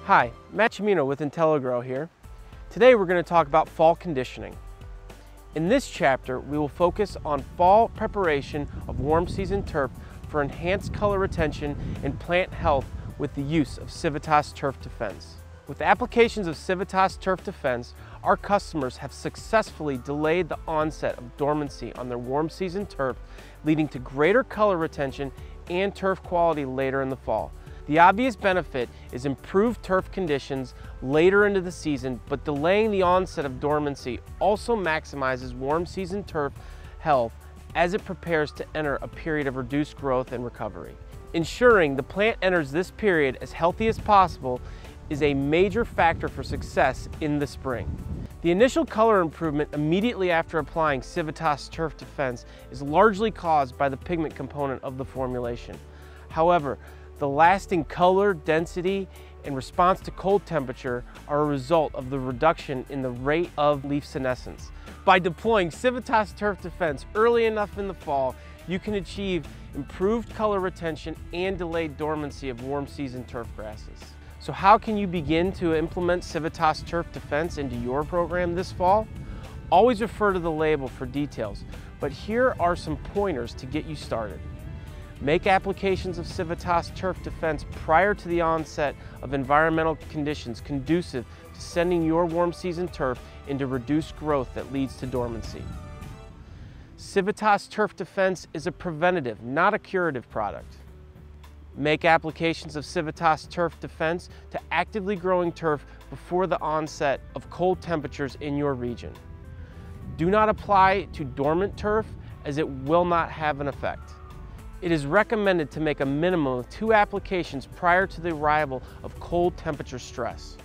Hi, Matt Cimino with IntelliGrow here. Today we're going to talk about fall conditioning. In this chapter, we will focus on fall preparation of warm season turf for enhanced color retention and plant health with the use of Civitas Turf Defense. With applications of Civitas Turf Defense, our customers have successfully delayed the onset of dormancy on their warm season turf, leading to greater color retention and turf quality later in the fall. The obvious benefit is improved turf conditions later into the season, but delaying the onset of dormancy also maximizes warm season turf health as it prepares to enter a period of reduced growth and recovery. Ensuring the plant enters this period as healthy as possible is a major factor for success in the spring. The initial color improvement immediately after applying Civitas Turf Defense is largely caused by the pigment component of the formulation. However, the lasting color, density, and response to cold temperature are a result of the reduction in the rate of leaf senescence. By deploying Civitas Turf Defense early enough in the fall, you can achieve improved color retention and delayed dormancy of warm season turf grasses. So how can you begin to implement Civitas Turf Defense into your program this fall? Always refer to the label for details, but here are some pointers to get you started. Make applications of Civitas Turf Defense prior to the onset of environmental conditions conducive to sending your warm season turf into reduced growth that leads to dormancy. Civitas Turf Defense is a preventative, not a curative product. Make applications of Civitas Turf Defense to actively growing turf before the onset of cold temperatures in your region. Do not apply to dormant turf as it will not have an effect. It is recommended to make a minimum of 2 applications prior to the arrival of cold temperature stress.